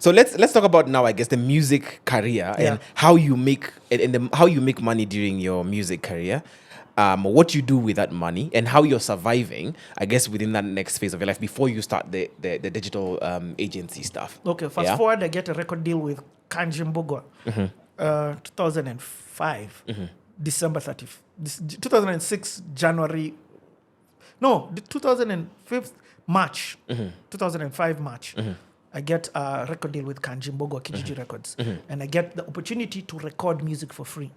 So let's talk about now, I guess, the music career and how you make how you make money during your music career. What you do with that money and how you're surviving, I guess, within that next phase of your life before you start the digital agency stuff. Okay, fast forward, I get a record deal with Kanji Mbugua, 2005, December 30th. 2006, January. No, 2005, March. 2005, March. I get a record deal with Kanji Mbugua, Kijiji Records. And I get the opportunity to record music for free.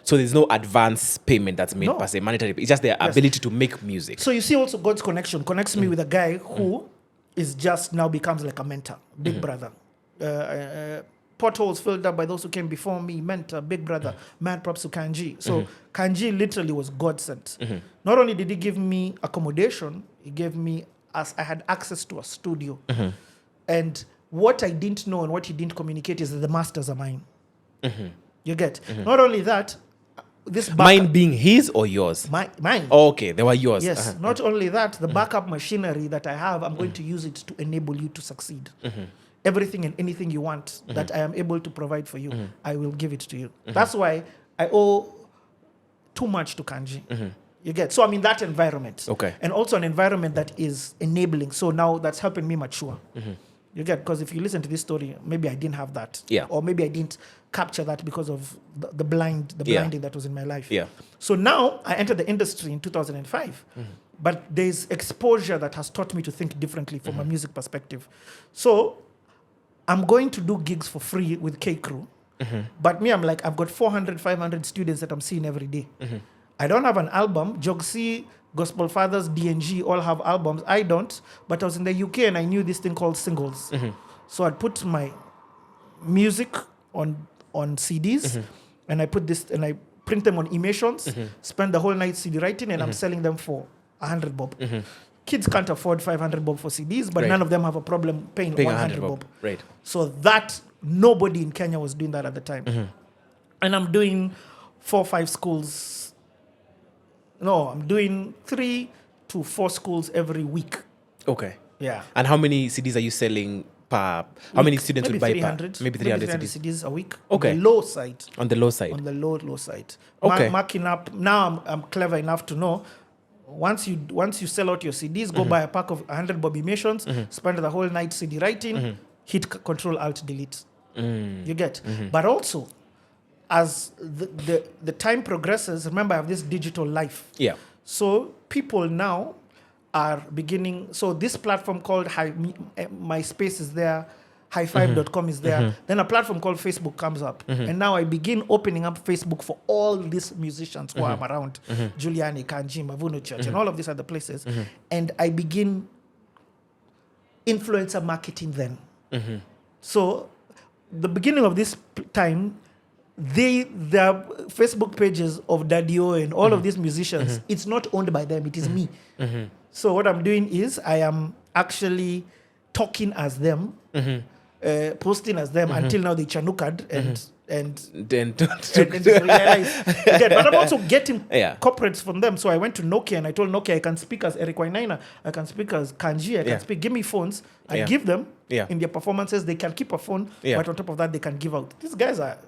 So there's no advance payment that's made per se, monetary. It's just the ability to make music. So you see also God's connection connects me with a guy who is just now becomes like a mentor, big brother. Potholes filled up by those who came before me, mentor, big brother, mad props to Kanji. So Kanji literally was God sent. Not only did he give me accommodation, he gave me, as I had access to a studio. And what I didn't know and what he didn't communicate is that the masters are mine. You get? Not only that, mine being his or yours? Mine. Oh, okay, they were yours. Yes. Not only that, the backup machinery that I have, I'm going to use it to enable you to succeed. Everything and anything you want that I am able to provide for you, I will give it to you. That's why I owe too much to Kanji. You get? So I'm in that environment. Okay. And also an environment that is enabling. So now that's helping me mature. You get? Because if you listen to this story, maybe I didn't have that. Yeah. Or maybe I didn't capture that because of the blinding that was in my life. Yeah. So now I entered the industry in 2005. But there's exposure that has taught me to think differently from a music perspective. So I'm going to do gigs for free with K Crew. But me, I'm like, I've got 400, 500 students that I'm seeing every day. I don't have an album. Jogsi, Gospel Fathers, DNG all have albums. I don't. But I was in the UK and I knew this thing called singles. So I'd put my music on CDs and I put this and I print them on emissions, spend the whole night CD writing, and I'm selling them for 100 bob. Kids can't afford 500 bob for CDs, but none of them have a problem paying 100 bob. Right. So that nobody in Kenya was doing that at the time. And I'm doing 4 or 5 schools. No, I'm doing 3 to 4 schools every week. Okay. Yeah. And how many CDs are you selling per? How many students would buy 300, per? Maybe 300 CDs a week. Okay. On the low side. On the low side. On the low side. Okay. Marking up. Now I'm clever enough to know. Once you sell out your CDs, go buy a pack of 100 Bobby Missions, spend the whole night CD writing, hit Control Alt Delete. You get? But also, as the time progresses, remember I have this digital life. Yeah. So people now are beginning. So this platform called MySpace is there. Highfive.com is there. Then a platform called Facebook comes up. And now I begin opening up Facebook for all these musicians who are around. Giuliani, Kanji, Mavuno Church, and all of these other places. And I begin influencer marketing then. So the beginning of this time, the Facebook pages of Daddio and all of these musicians, it's not owned by them, it is me. So what I'm doing is I am actually talking as them, posting as them until now they chanukad and just realize. But I'm also getting corporates from them. So I went to Nokia and I told Nokia I can speak as Eric Wainaina, I can speak as Kanji, I can speak. Give me phones. I give them in their performances. They can keep a phone, but on top of that they can give out. These guys are.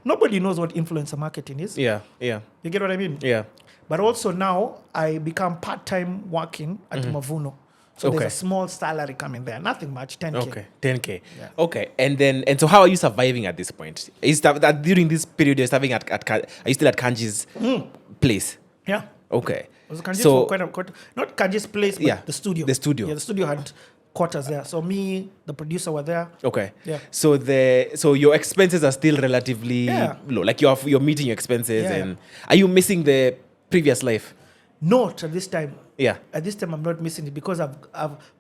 Nobody knows what influencer marketing is. Yeah. You get what I mean? Yeah. But also now I become part-time working at Mavuno. So there's a small salary coming there. Nothing much, 10K. Okay, 10K. Yeah. Okay, and so how are you surviving at this point? Is that during this period you're surviving are you still at Kanji's place? Yeah. Okay. It was Kanji's for quite not Kanji's place, but the studio. The studio. Yeah, the studio had quarters there. So me, the producer were there. Okay. Yeah. So your expenses are still relatively low. Like you're meeting your expenses, and are you missing the previous life? Not at this time. Yeah. At this time, I'm not missing it because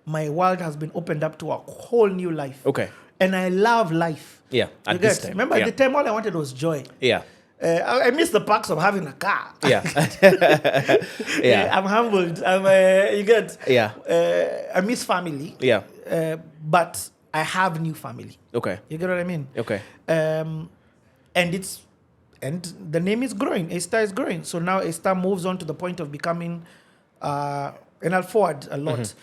my world has been opened up to a whole new life. Okay. And I love life. Yeah. At this time. Remember, at the time, all I wanted was joy. Yeah. I miss the perks of having a car. Yeah. I'm humbled. You get. Yeah. I miss family. Yeah. But I have new family. Okay. You get what I mean? Okay. And the name is growing. Astar is growing. So now Astar moves on to the point of becoming, and I'll forward a lot,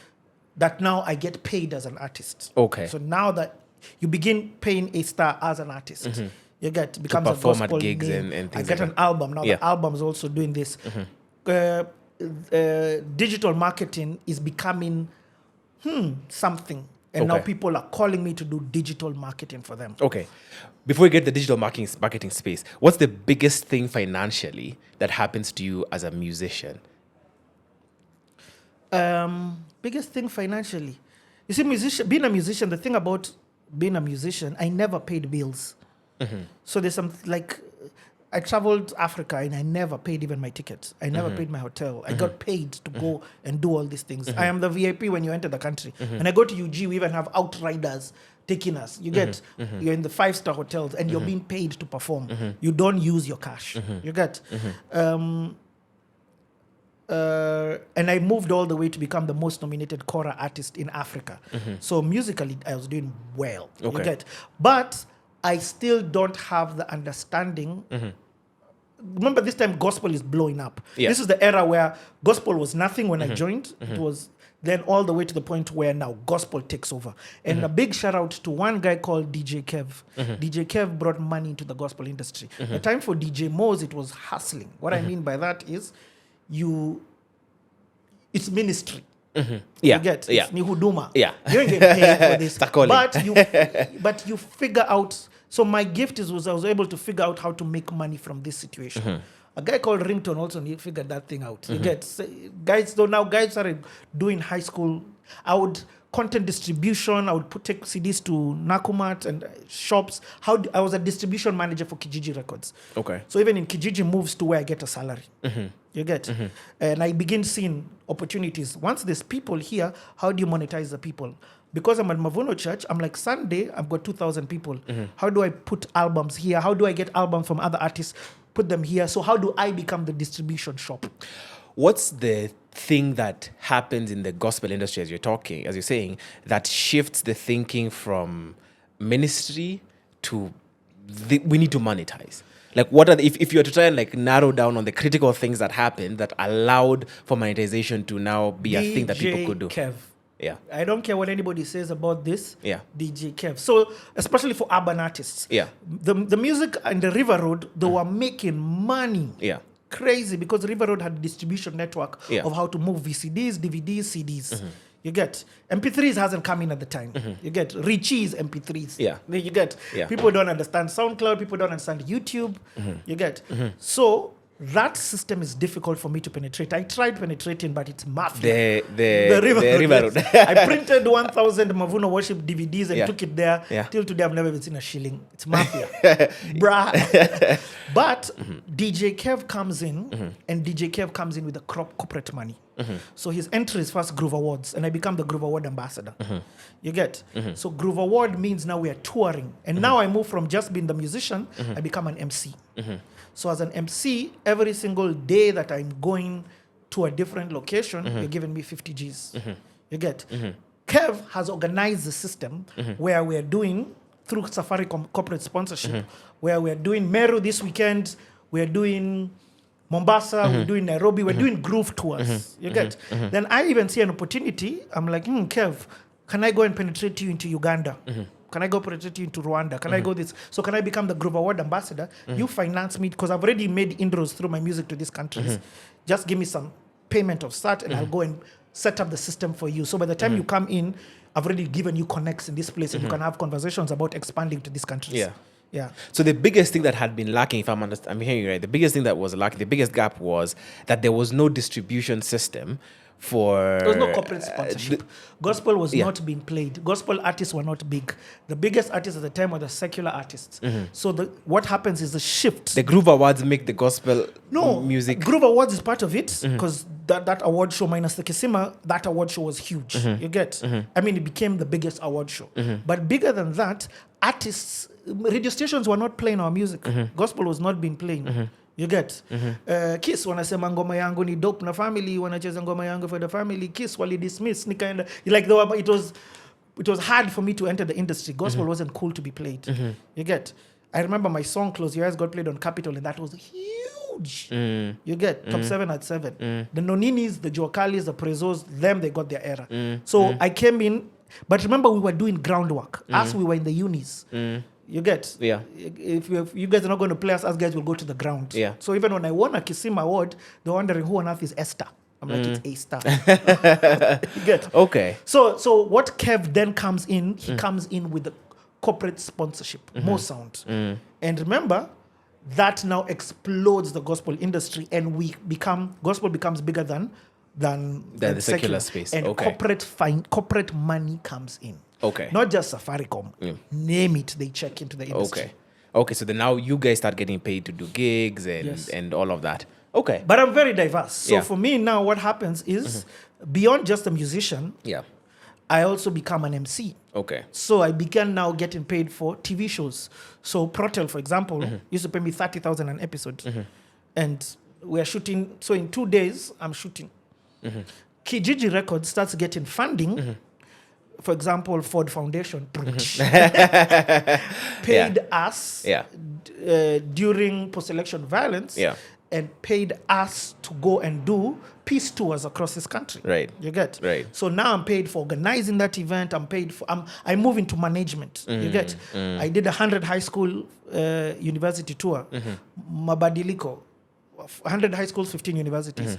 that now I get paid as an artist. Okay. So now that you begin paying Astar as an artist. You get becomes a perform gospel at gigs name. and I things get like an album now. Yeah. The album is also doing this. Digital marketing is becoming something, and now Okay. people are calling me to do digital marketing for them. Okay. Before we get the digital marketing space, what's the biggest thing financially that happens to you as a musician? Biggest thing financially, you see, being a musician. The thing about being a musician, I never paid bills. So there's some like. I traveled Africa and I never paid even my tickets. I never paid my hotel. I got paid to go and do all these things. I am the VIP when you enter the country. When I go to UG, we even have outriders taking us. You get, you're in the 5-star hotels and you're being paid to perform. You don't use your cash. You get. And I moved all the way to become the most nominated Kora artist in Africa. So musically, I was doing well. Okay. You get. But I still don't have the understanding. Remember, this time gospel is blowing up. Yeah. This is the era where gospel was nothing when I joined. It was then all the way to the point where now gospel takes over. And a big shout out to one guy called DJ Kev. DJ Kev brought money into the gospel industry. The time for DJ Moz, it was hustling. What I mean by that is it's ministry. Yeah. You get Yeah. it's ni huduma. Yeah. You don't get paid for this. It's a calling. But you figure out. So my gift was I was able to figure out how to make money from this situation. A guy called Ringtone also figured that thing out. You get guys. So now guys started doing high school. I would content distribution. I would take CDs to Nakumat and shops. I was a distribution manager for Kijiji Records. Okay. So even in Kijiji moves to where I get a salary. You get? And I begin seeing opportunities. Once there's people here, how do you monetize the people? Because I'm at Mavuno Church, I'm like, Sunday, I've got 2,000 people. How do I put albums here? How do I get albums from other artists, put them here? So how do I become the distribution shop? What's the thing that happens in the gospel industry as you're saying, that shifts the thinking from ministry to we need to monetize? Like, what are if you were to try and like narrow down on the critical things that happened that allowed for monetization to now be a thing that people could do? Kev. Yeah. I don't care what anybody says about this. Yeah. DJ Kev. So, especially for urban artists. Yeah. The music and the River Road, they were making money. Yeah. Crazy, because River Road had a distribution network of how to move VCDs, DVDs, CDs. You get MP3s hasn't come in at the time. You get Richie's MP3s. Yeah. You get Yeah. people don't understand SoundCloud. People don't understand YouTube. You get so that system is difficult for me to penetrate. I tried penetrating, but it's mafia. The River Road. Yes. I printed 1,000 Mavuno Worship DVDs and Yeah. took it there. Yeah. Till today, I've never even seen a shilling. It's mafia. Bruh. But DJ Kev comes in, and DJ Kev comes in with the corporate money. So his entry is first Groove Awards, and I become the Groove Award ambassador. You get? So Groove Award means now we are touring. And now I move from just being the musician, I become an MC. So as an MC, every single day that I'm going to a different location, you're giving me 50 Gs. You get? Kev has organized the system where we're doing, through Safari corporate sponsorship, where we're doing Meru this weekend, we're doing Mombasa, we're doing Nairobi, we're doing groove tours. You get? Then I even see an opportunity. I'm like, Kev, can I go and penetrate you into Uganda? Can I go penetrate you into Rwanda? Can I go this? So can I become the Groove Award ambassador? You finance me, because I've already made inroads through my music to these countries. Just give me some payment of start, and I'll go and set up the system for you. So by the time you come in, I've already given you connects in this place, and you can have conversations about expanding to these countries. Yeah. Yeah. So the biggest thing that had been lacking, if I'm hearing you right, the biggest thing that was lacking, the biggest gap was that there was no distribution system for... There was no corporate sponsorship. Gospel was not being played. Gospel artists were not big. The biggest artists at the time were the secular artists. So what happens is the shift. The Groove Awards make the gospel music... Groove Awards is part of it, because that award show, minus the Kisima, that award show was huge. You get? I mean, it became the biggest award show. But bigger than that, artists... Radio stations were not playing our music. Gospel was not being playing. You get? Kiss wanasema ngoma yangu ni dope na family, wanacheza ngoma yangu for the family. Kiss wali dismiss nikaenda, like it was hard for me to enter the industry. Gospel wasn't cool to be played. You get? I remember my song Close Your Eyes got played on Capitol, and that was huge. You get? Top 7 at 7. The Noninis, the Joakalis, the Prezos, them, they got their era. So I came in, But remember, we were doing groundwork as we were in the unis. You get? Yeah. If you guys are not going to play us guys will go to the ground. Yeah. So even when I won a Kisima award, they're wondering who on earth is Astar. I'm like, it's A-Star. You get? Okay. So what Kev then comes in, he comes in with the corporate sponsorship, more sound. And remember, that now explodes the gospel industry, and gospel becomes bigger than the secular space. And corporate money comes in. Okay. Not just Safaricom. Name it, they check into the industry. Okay, so then now you guys start getting paid to do gigs and all of that. Okay. But I'm very diverse. So for me now, what happens is, beyond just a musician, I also become an MC. Okay. So I began now getting paid for TV shows. So Protel, for example, used to pay me 30,000 an episode. And we're shooting. So in 2 days, I'm shooting. Kijiji Records starts getting funding. For example, Ford Foundation paid us during post-election violence and paid us to go and do peace tours across this country. Right. You get? Right. So now I'm paid for organizing that event. I'm paid for, I move into management. You get? I did 100 high school university tour. Mabadiliko. 100 high schools, 15 universities.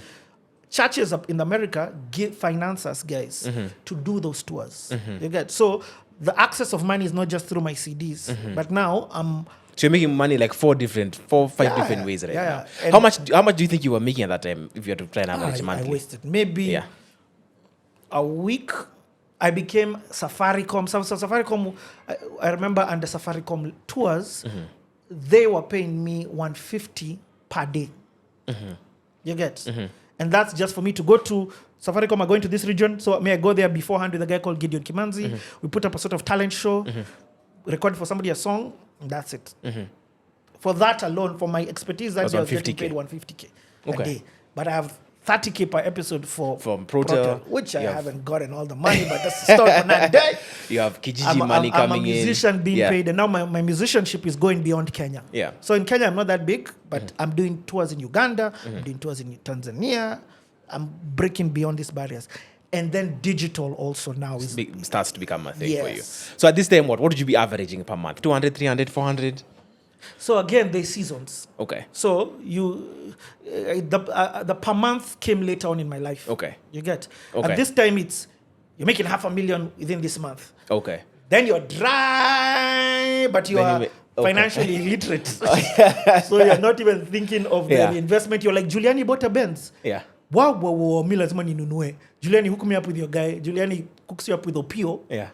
Churches up in America finance us guys to do those tours. You get? So the access of money is not just through my CDs, but now so you're making money like 5 different ways right now. And How much do you think you were making at that time if you had to try and average monthly? I wasted maybe a week. I became Safaricom. So Safaricom, I remember under Safaricom tours, they were paying me $150 per day. You get? And that's just for me to go to Safaricom. I'm going to this region, so may I go there beforehand with a guy called Gideon Kimanzi. We put up a sort of talent show, record for somebody a song, and that's it. For that alone, for my expertise, that day I was getting paid $150K a day. But I have $30K per episode from Protel, which I haven't gotten all the money, but that's the story on that day. You have Kijiji money coming in. I'm a musician being paid, and now my musicianship is going beyond Kenya. Yeah. So in Kenya, I'm not that big, but I'm doing tours in Uganda, I'm doing tours in Tanzania. I'm breaking beyond these barriers. And then digital also now starts to become a thing for you. So at this time, what would you be averaging per month? 200, 300, 400? So again, there's seasons. Okay. So the per month came later on in my life. Okay. You get? Okay. At this time, you're making $500,000 within this month. Okay. Then you're dry, but you are financially illiterate. So you're not even thinking of the investment. You're like, Giuliani bought a Benz. Yeah. Wow, mi lazima ninunue. Giuliani hook me up with your guy. Giuliani cooks you up with Opio. Yeah.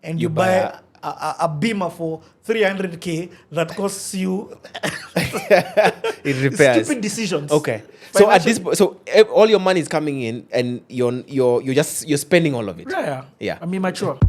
And you buy a Beamer for $300K that costs you it repairs. stupid decisions. Okay. So at this, all your money is coming in, and you're spending all of it. Yeah. I'm immature.